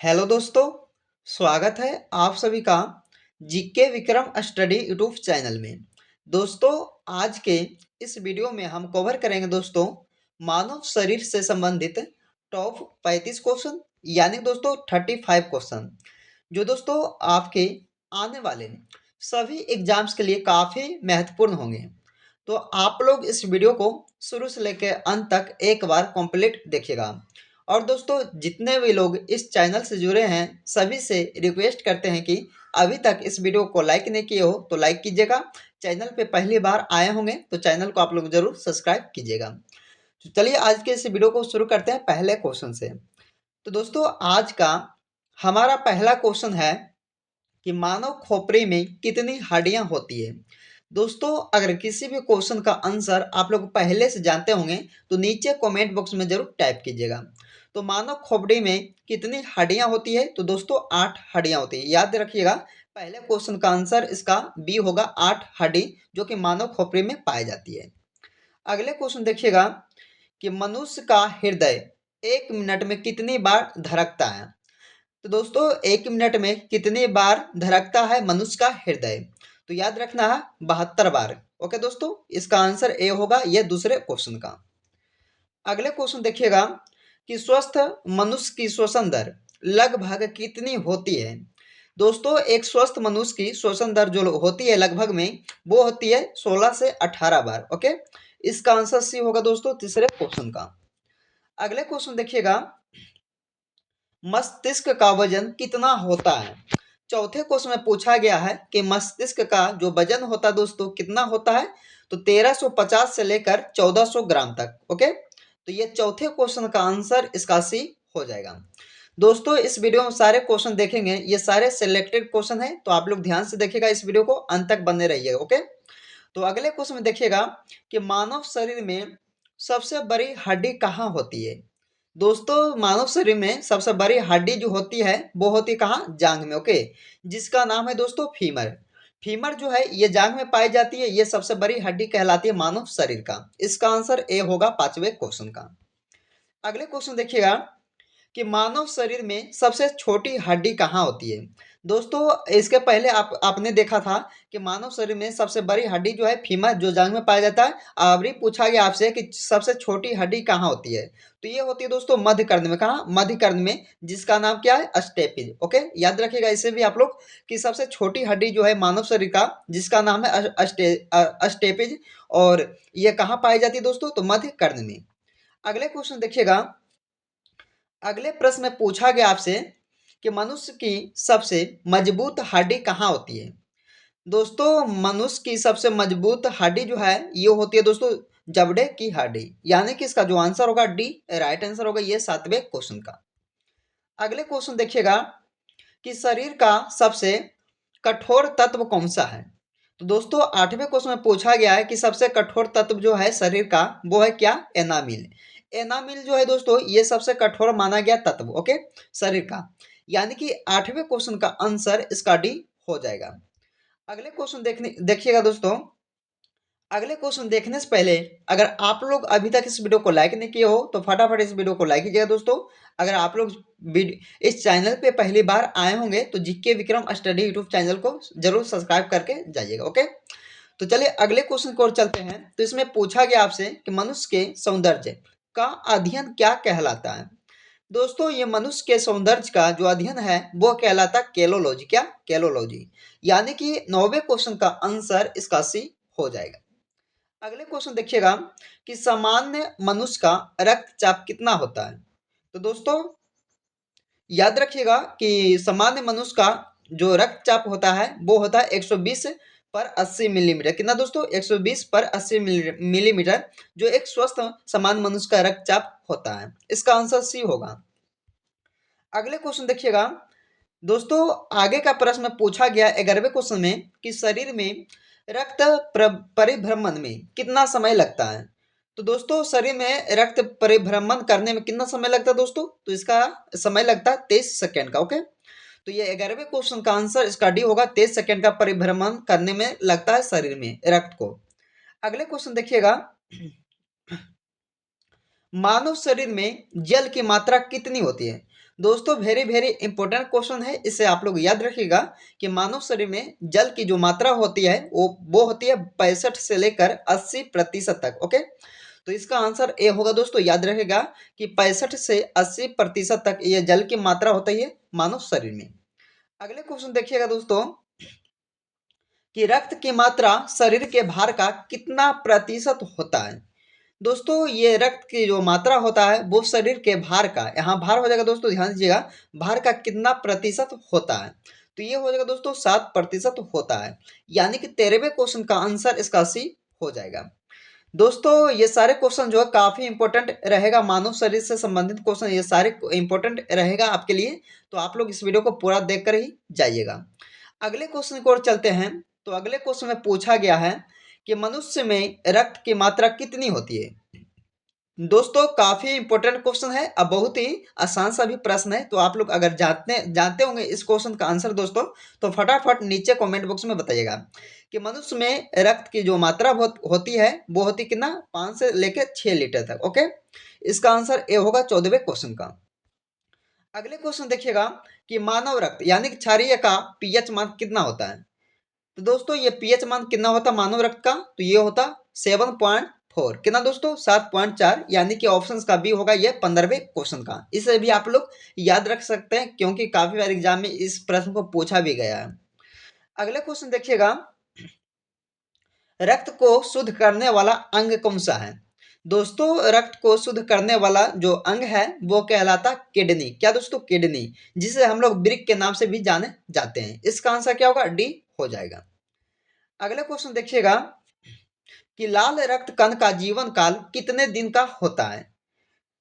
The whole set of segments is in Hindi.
हेलो दोस्तों, स्वागत है आप सभी का GK Vikram study YouTube channel में। दोस्तों, आज के इस वीडियो में हम कवर करेंगे दोस्तों मानव शरीर से संबंधित टॉप 35 क्वेश्चन यानी दोस्तों 35 क्वेश्चन जो दोस्तों आपके आने वाले सभी एग्जाम्स के लिए काफ़ी महत्वपूर्ण होंगे। तो आप लोग इस वीडियो को शुरू से लेकर अंत तक एक बार कंप्लीट देखिएगा। और दोस्तों, जितने भी लोग इस चैनल से जुड़े हैं सभी से रिक्वेस्ट करते हैं कि अभी तक इस वीडियो को लाइक नहीं किए हो तो लाइक कीजिएगा। चैनल पे पहली बार आए होंगे तो चैनल को आप लोग जरूर सब्सक्राइब कीजिएगा। तो चलिए आज के इस वीडियो को शुरू करते हैं पहले क्वेश्चन से। तो दोस्तों, आज का हमारा पहला क्वेश्चन है कि मानव खोपड़ी में कितनी हड्डियां होती है। दोस्तों, अगर किसी भी क्वेश्चन का आंसर आप लोग पहले से जानते होंगे तो नीचे कमेंट बॉक्स में जरूर टाइप कीजिएगा। तो मानव खोपड़ी में कितनी हड्डियां होती है? तो दोस्तों 8 हड्डियां होती है। याद रखिएगा, पहले क्वेश्चन का आंसर इसका बी होगा, 8 हड्डी जो कि मानव खोपड़ी में पाई जाती है। अगले क्वेश्चन देखिएगा कि मनुष्य का हृदय 1 मिनट में कितनी बार धड़कता है। तो दोस्तों, 1 मिनट में कितनी बार धड़कता है मनुष्य का हृदय? तो याद रखना है 72 बार। ओके दोस्तों, इसका आंसर ए होगा, यह दूसरे क्वेश्चन का। अगले क्वेश्चन देखिएगा कि स्वस्थ मनुष्य की श्वसन दर लगभग कितनी होती है। दोस्तों, एक स्वस्थ मनुष्य की श्वसन दर जो होती है लगभग में वो होती है 16 से 18 बार। ओके, इसका आंसर सी होगा दोस्तों तीसरे क्वेश्चन का। अगले क्वेश्चन देखिएगा, मस्तिष्क का वजन कितना होता है। चौथे क्वेश्चन में पूछा गया है कि मस्तिष्क का जो वजन होता है दोस्तों कितना होता है। तो 1350 से लेकर 1400 ग्राम तक। ओके, तो ये चौथे क्वेश्चन का आंसर इसका सी हो जाएगा। दोस्तों, इस वीडियो में सारे क्वेश्चन देखेंगे, ये सारे सिलेक्टेड क्वेश्चन है, तो आप लोग ध्यान से देखिएगा, इस वीडियो को अंत तक बने रहिएगा। ओके, तो अगले क्वेश्चन में देखिएगा कि मानव शरीर में सबसे बड़ी हड्डी कहाँ होती है। दोस्तों, मानव शरीर में सबसे बड़ी हड्डी जो होती है वो होती है कहाँ? जांघ में। ओके, जिसका नाम है दोस्तों फीमर। फीमर जो है ये जांघ में पाई जाती है, ये सबसे बड़ी हड्डी कहलाती है मानव शरीर का। इसका आंसर ए होगा पांचवें क्वेश्चन का। अगले क्वेश्चन देखिएगा कि मानव शरीर में सबसे छोटी हड्डी कहाँ होती है। दोस्तों, इसके पहले आपने देखा था कि मानव शरीर में सबसे बड़ी हड्डी जो है फीमर जो जांघ में पाया जाता है। अभी पूछा गया आपसे कि सबसे छोटी हड्डी कहाँ होती है, तो ये होती है दोस्तों मध्य कर्ण में। कहाँ? मध्य कर्ण में, जिसका नाम क्या है? स्टेपिज। ओके, याद रखिएगा इसे भी आप लोग कि सबसे छोटी हड्डी जो है मानव शरीर का जिसका नाम है स्टेपिज, और ये कहाँ पाई जाती है दोस्तों? तो मध्य कर्ण में। अगले क्वेश्चन देखिएगा, अगले प्रश्न में पूछा गया आपसे कि मनुष्य की सबसे मजबूत हड्डी कहाँ होती है। दोस्तों, मनुष्य की सबसे मजबूत हड्डी जो है ये होती है दोस्तों जबड़े की हड्डी, यानी कि इसका जो आंसर होगा डी राइट आंसर होगा, ये सातवें क्वेश्चन का। अगले क्वेश्चन देखिएगा कि शरीर का सबसे कठोर तत्व कौन सा है। तो दोस्तों, आठवें क्वेश्चन में पूछा गया है कि सबसे कठोर तत्व जो है शरीर का वो है क्या? एनामिल। एनामिल जो है दोस्तों ये सबसे कठोर माना गया तत्व, ओके, शरीर का, यानी कि आठवें क्वेश्चन का आंसर इसका डी हो जाएगा। अगले क्वेश्चन देखिएगा दोस्तों, अगले क्वेश्चन देखने से पहले अगर आप लोग अभी तक इस वीडियो को लाइक नहीं किए हो तो फटाफट इस वीडियो को लाइक कीजिएगा दोस्तों। अगर आप लोग इस चैनल पे पहली बार आए होंगे तो GK Vikram study YouTube channel को जरूर सब्सक्राइब करके जाइएगा। ओके, तो चलिए अगले क्वेश्चन की ओर चलते हैं। तो इसमें पूछा गया आपसे कि मनुष्य के सौंदर्य का अध्ययन क्या कहलाता है। दोस्तों, ये मनुष्य के सौंदर्य का जो अध्ययन है वो कहलाता है केलोलॉजी। क्या? केलोलॉजी, यानी कि 9वें क्वेश्चन का आंसर इसका सी हो जाएगा। अगले क्वेश्चन देखिएगा कि सामान्य मनुष्य का रक्तचाप कितना होता है। तो दोस्तों, याद रखिएगा कि सामान्य मनुष्य का जो रक्तचाप होता है वो होता है 120 पर 80 मिलीमीटर। कितना दोस्तों? 120 पर 80 मिलीमीटर जो एक स्वस्थ सामान्य मनुष्य का रक्तचाप होता है। इसका आंसर सी होगा। अगले क्वेश्चन देखिएगा दोस्तों, आगे का प्रश्न पूछा गया 11वें क्वेश्चन में कि शरीर में रक्त परिभ्रमण में कितना समय लगता है। तो दोस्तों, शरीर में रक्त परिभ्रमण करने में कितना समय लगता है दोस्तों? तो इसका समय लगता है 23 सेकेंड का। ओके, तो ये 11वें क्वेश्चन का आंसर इसका डी होगा, 23 सेकेंड का परिभ्रमण करने में लगता है शरीर में रक्त को। अगले क्वेश्चन देखिएगा, मानव शरीर में जल की मात्रा कितनी होती है? दोस्तों वेरी वेरी इंपॉर्टेंट क्वेश्चन है, इसे आप लोग याद रखिएगा कि मानव शरीर में जल की जो मात्रा होती है वो होती है 65 से लेकर 80% तक। ओके, तो इसका आंसर ए होगा दोस्तों, याद रखेगा कि 65 से 80% तक ये जल की मात्रा होती है मानव शरीर में। अगले क्वेश्चन देखिएगा दोस्तों कि रक्त की मात्रा शरीर के भार का कितना प्रतिशत होता है? दोस्तों ये रक्त की जो मात्रा होता है वो शरीर के भार का, यहाँ भार हो जाएगा दोस्तों, ध्यान दीजिएगा, भार का कितना प्रतिशत होता है? तो ये हो जाएगा दोस्तों 7% होता है, यानी कि 13वें क्वेश्चन का आंसर इसका सी हो जाएगा। दोस्तों ये सारे क्वेश्चन जो है काफी इंपॉर्टेंट रहेगा, मानव शरीर से संबंधित क्वेश्चन ये सारे इंपॉर्टेंट रहेगा आपके लिए, तो आप लोग इस वीडियो को पूरा देख कर ही जाइएगा। अगले क्वेश्चन की ओर चलते हैं। तो अगले क्वेश्चन में पूछा गया है कि मनुष्य में रक्त की मात्रा कितनी होती है? दोस्तों काफी इंपॉर्टेंट क्वेश्चन है, अब बहुत ही आसान सा भी प्रश्न है, तो आप लोग अगर जानते होंगे इस क्वेश्चन का आंसर दोस्तों, तो फटाफट नीचे कमेंट बॉक्स में बताइएगा कि मनुष्य में रक्त की जो मात्रा होती है वो होती कितना, 5 से लेकर 6 लीटर तक। ओके, इसका आंसर ए होगा 14वें क्वेश्चन का। अगले क्वेश्चन देखिएगा कि मानव रक्त यानी कि क्षारीय का पीएच मान कितना होता है? तो दोस्तों ये पीएच मान कितना होता है मानव रक्त का, तो ये होता 7.4, कितना दोस्तों 7.4, यानी कि ऑप्शन का बी होगा ये 15वें क्वेश्चन का। इसे भी आप लोग याद रख सकते हैं क्योंकि काफी बार एग्जाम में इस प्रश्न को पूछा भी गया है। अगले क्वेश्चन देखिएगा, रक्त को शुद्ध करने वाला अंग कौन सा है? दोस्तों रक्त को शुद्ध करने वाला जो अंग है वो कहलाता किडनी। क्या दोस्तों? किडनी, जिसे हम लोग वृक्क के नाम से भी जाने जाते हैं। इसका आंसर क्या होगा? डी हो जाएगा। अगला क्वेश्चन देखिएगा कि लाल रक्त कण का जीवन काल कितने दिन का होता है?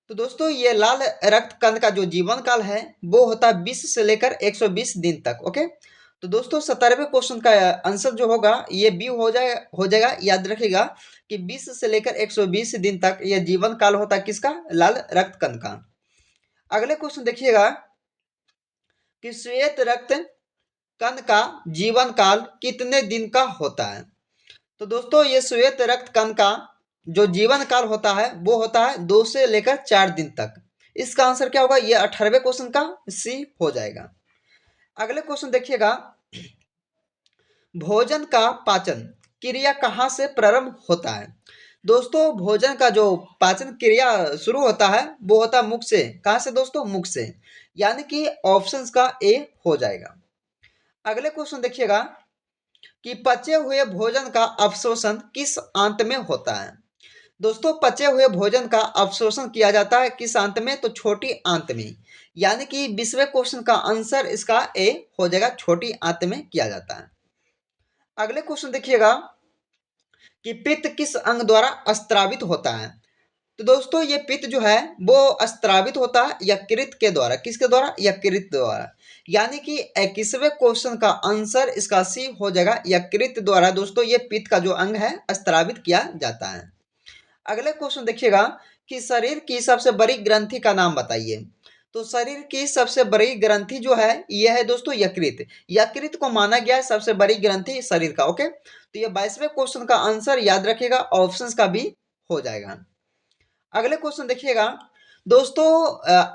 तो दोस्तों ये लाल रक्त कण का जो जीवन काल है वो होता है 20 से लेकर 120 दिन तक। ओके, तो दोस्तों 17वें क्वेश्चन का आंसर जो होगा ये बी हो जाएगा। याद रखिएगा कि 20 से लेकर 120 दिन तक ये जीवन काल होता है किसका? लाल रक्त कण का। अगले क्वेश्चन देखिएगा कि श्वेत रक्त कण का जीवन काल कितने दिन का होता है? तो दोस्तों ये श्वेत रक्त कण का जो जीवन काल होता है वो होता है 2 से लेकर 4 दिन तक। इसका आंसर क्या होगा? ये 18वें क्वेश्चन का सी हो जाएगा। अगले क्वेश्चन देखिएगा, भोजन का पाचन क्रिया कहाँ से प्रारंभ होता है? दोस्तों भोजन का जो पाचन क्रिया शुरू होता है वो होता है मुख से। कहाँ से दोस्तों? मुख से, यानी कि ऑप्शंस का ए हो जाएगा। अगले क्वेश्चन देखिएगा कि पचे हुए भोजन का अवशोषण किस आंत में होता है? दोस्तों पचे हुए भोजन का अवशोषण किया जाता है किस आंत में? तो छोटी आंत में, यानी कि 20वें क्वेश्चन का आंसर इसका ए हो जाएगा, छोटी आंत में किया जाता है। अगले क्वेश्चन देखिएगा कि पित्त किस अंग द्वारा स्त्रावित होता है? तो दोस्तों ये पित्त जो है वो स्त्रावित होता है यकृत के द्वारा। किसके द्वारा? यकृत द्वारा, यानी कि 21वें क्वेश्चन का आंसर इसका सी हो जाएगा, यकृत द्वारा दोस्तों ये पित्त का जो अंग है स्त्रावित किया जाता है। अगले क्वेश्चन देखिएगा कि शरीर की सबसे बड़ी ग्रंथि का नाम बताइए। तो शरीर की सबसे बड़ी ग्रंथि जो है यह है दोस्तों यकृत। यकृत को माना गया है सबसे बड़ी ग्रंथि शरीर का। ओके, तो ये 22वें क्वेश्चन का आंसर याद रखिएगा, ऑप्शंस का भी हो जाएगा। अगले क्वेश्चन देखिएगा दोस्तों,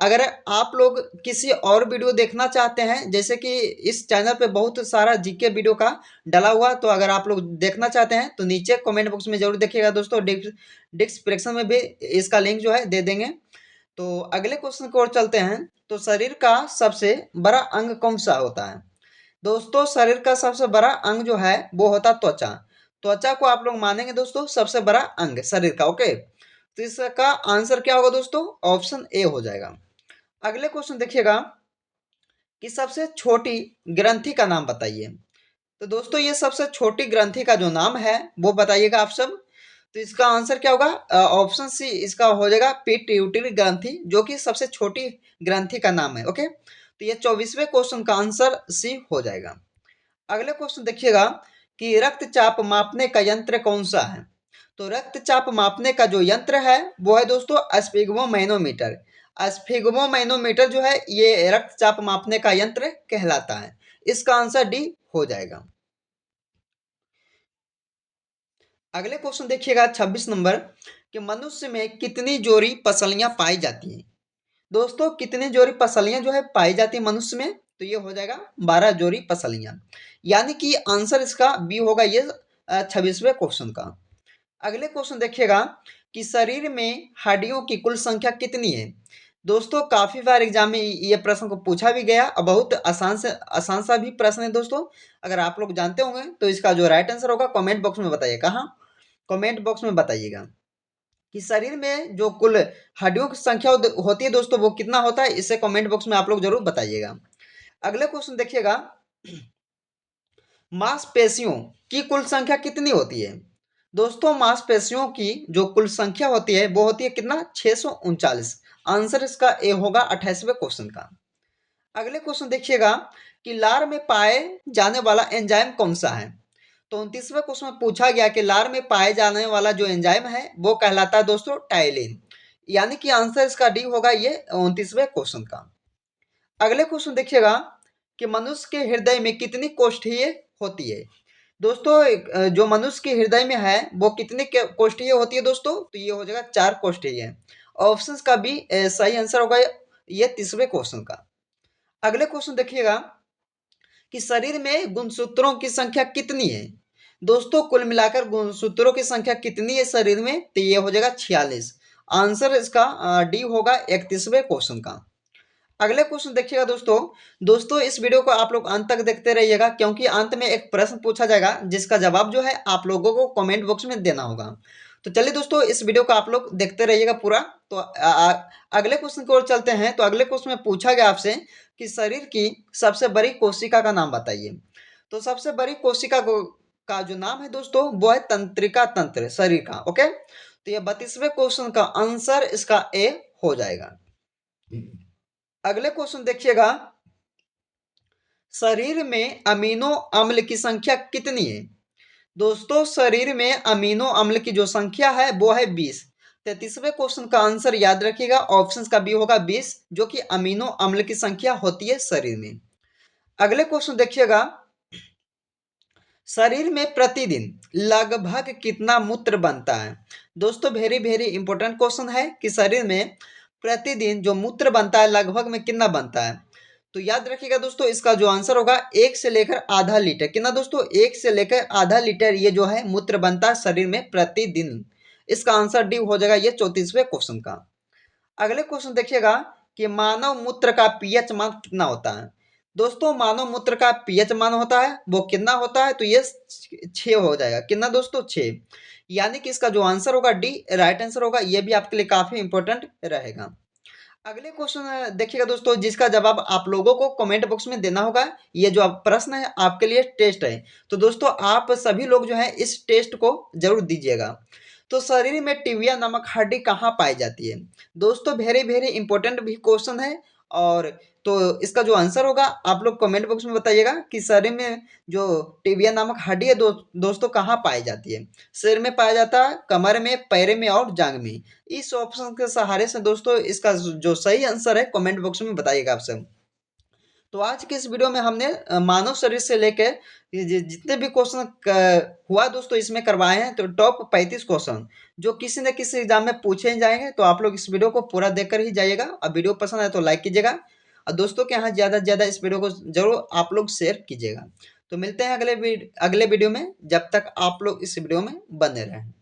अगर आप लोग किसी और वीडियो देखना चाहते हैं, जैसे कि इस चैनल पे बहुत सारा जीके वीडियो का डला हुआ, तो अगर आप लोग देखना चाहते हैं तो नीचे कमेंट बॉक्स में जरूर देखिएगा दोस्तों, डिस्क्रिप्शन में भी इसका लिंक जो है दे देंगे। तो अगले क्वेश्चन की ओर चलते हैं। तो शरीर का सबसे बड़ा अंग कौन सा होता है? दोस्तों शरीर का सबसे बड़ा अंग जो है वो होता है त्वचा। त्वचा को आप लोग मानेंगे दोस्तों सबसे बड़ा अंग शरीर का। ओके, तो इसका आंसर क्या होगा दोस्तों? ऑप्शन ए हो जाएगा। अगले क्वेश्चन देखिएगा कि सबसे छोटी ग्रंथि का नाम बताइए। तो दोस्तों ये सबसे छोटी ग्रंथि का जो नाम है वो बताइएगा आप सब। तो इसका आंसर क्या होगा? ऑप्शन सी इसका हो जाएगा, पिट्यूटरी ग्रंथि, जो कि सबसे छोटी ग्रंथि का नाम है। ओके, तो ये 24वें क्वेश्चन का आंसर सी हो जाएगा। अगले क्वेश्चन देखिएगा कि रक्तचाप मापने का यंत्र कौन सा है? तो रक्तचाप मापने का जो यंत्र है वो है दोस्तों स्फिग्मोमैनोमीटर। स्फिग्मोमैनोमीटर जो है ये रक्तचाप मापने का यंत्र कहलाता है। इसका आंसर डी हो जाएगा। अगले क्वेश्चन देखिएगा 26 नंबर कि मनुष्य में कितनी जोड़ी पसलियां पाई जाती हैं। दोस्तों कितनी जोड़ी पसलियां जो है पाई जाती है मनुष्य में, तो ये हो जाएगा 12 जोड़ी पसलियां। यानी कि आंसर इसका बी होगा ये 26वें क्वेश्चन का। अगले क्वेश्चन देखिएगा कि शरीर में हड्डियों की कुल संख्या कितनी है। दोस्तों काफी बार एग्जाम में ये प्रश्न को पूछा भी गया और बहुत आसान सा भी प्रश्न है दोस्तों। अगर आप लोग जानते होंगे तो इसका जो राइट आंसर होगा कमेंट बॉक्स में बताइए। कहाँ? कमेंट बॉक्स में बताइएगा कि शरीर में जो कुल हड्डियों की संख्या होती है दोस्तों वो कितना होता है, इसे कमेंट बॉक्स में आप लोग जरूर बताइएगा। अगले क्वेश्चन देखिएगा, मांसपेशियों की कुल संख्या कितनी होती है। दोस्तों मांसपेशियों की जो कुल संख्या होती है वो होती है कितना, 639। आंसर इसका ए होगा 28वें क्वेश्चन का। अगले क्वेश्चन देखिएगा कि लार में पाए जाने वाला एंजाइम कौन सा है। तो 29वें क्वेश्चन में पूछा गया कि लार में पाए जाने वाला जो एंजाइम है वो कहलाता है दोस्तों टाइलिन। यानी कि आंसर इसका डी होगा ये 29वें क्वेश्चन का। अगले क्वेश्चन देखिएगा कि मनुष्य के हृदय में कितनी कोष्ठीय होती है। दोस्तों जो मनुष्य के हृदय में है वो कितनी कोष्ठीय होती है दोस्तों, तो ये हो जाएगा 4 कोष्ठीय। ऑप्शन का भी सही आंसर होगा ये 30वें क्वेश्चन का। अगले क्वेश्चन देखिएगा कि शरीर में गुणसूत्रों की संख्या कितनी है। दोस्तों कुल मिलाकर गुणसूत्रों की संख्या कितनी है शरीर में, तो ये हो जाएगा 46। आंसर इसका डी होगा 31वें क्वेश्चन का। अगले क्वेश्चन देखिएगा दोस्तों। दोस्तों इस वीडियो को आप लोग अंत तक देखते रहिएगा क्योंकि अंत में एक प्रश्न पूछा जाएगा जिसका जवाब जो है आप लोगों को कमेंट बॉक्स में देना होगा। तो चलिए दोस्तों इस वीडियो को आप लोग देखते रहिएगा पूरा। तो अगले क्वेश्चन की ओर चलते हैं। तो अगले क्वेश्चन में पूछा गया आपसे कि शरीर की सबसे बड़ी कोशिका का नाम बताइए। तो सबसे बड़ी कोशिका का जो नाम है दोस्तों वो है तंत्रिका तंत्र शरीर का। ओके, तो ये 32वें क्वेश्चन का आंसर इसका ए हो जाएगा। अगले क्वेश्चन देखिएगा, शरीर में अमीनो अम्ल की संख्या कितनी है। दोस्तों शरीर में अमीनो अम्ल की जो संख्या है वो है 20। 33वें क्वेश्चन का आंसर याद रखिएगा, ऑप्शन का बी होगा 20, जो कि अमीनो अम्ल की संख्या होती है शरीर में। अगले क्वेश्चन देखिएगा, शरीर में प्रतिदिन लगभग कितना मूत्र बनता है। दोस्तों वेरी वेरी इंपॉर्टेंट क्वेश्चन है कि शरीर में प्रतिदिन जो मूत्र बनता है लगभग में कितना बनता है। तो याद रखिएगा दोस्तों इसका जो आंसर होगा 1 से लेकर आधा लीटर। कितना दोस्तों, 1 से लेकर आधा लीटर ये जो है मूत्र बनता है शरीर में प्रतिदिन। इसका आंसर डी हो जाएगा ये 34वें क्वेश्चन का। अगले क्वेश्चन देखिएगा कि मानव मूत्र का पीएच मान कितना होता है। दोस्तों मानव मूत्र का पीएच मान होता है वो कितना होता है, तो ये 6 हो जाएगा। कितना दोस्तों, 6। यानी कि इसका जो आंसर होगा डी राइट आंसर होगा। ये भी आपके लिए काफी इंपॉर्टेंट रहेगा। अगले क्वेश्चन देखिएगा दोस्तों जिसका जवाब आप लोगों को कमेंट बॉक्स में देना होगा। ये जो प्रश्न है आपके लिए टेस्ट है, तो दोस्तों आप सभी लोग जो है इस टेस्ट को जरूर दीजिएगा। तो शरीर में टिबिया नामक हड्डी कहाँ पाई जाती है। दोस्तों वेरी वेरी इंपॉर्टेंट भी क्वेश्चन है। और तो इसका जो आंसर होगा आप लोग कमेंट बॉक्स में बताइएगा कि शरीर में जो टिबिया नामक हड्डी है दोस्तों कहाँ पाई जाती है। सिर में पाया जाता है, कमर में, पैर में और जांघ में। इस ऑप्शन के सहारे से दोस्तों इसका जो सही आंसर है कमेंट बॉक्स में बताइएगा आप सब। तो आज के इस वीडियो में हमने मानव शरीर से लेकर जितने भी क्वेश्चन हुआ दोस्तों इसमें करवाए हैं। तो टॉप 35 क्वेश्चन जो किसी न किसी एग्जाम में पूछे ही जाएंगे। तो आप लोग इस वीडियो को पूरा देखकर ही जाइएगा। और वीडियो पसंद आए तो लाइक कीजिएगा और दोस्तों के यहाँ ज़्यादा से ज़्यादा इस वीडियो को जरूर आप लोग शेयर कीजिएगा। तो मिलते हैं अगले वीडियो में। जब तक आप लोग इस वीडियो में बने रहें।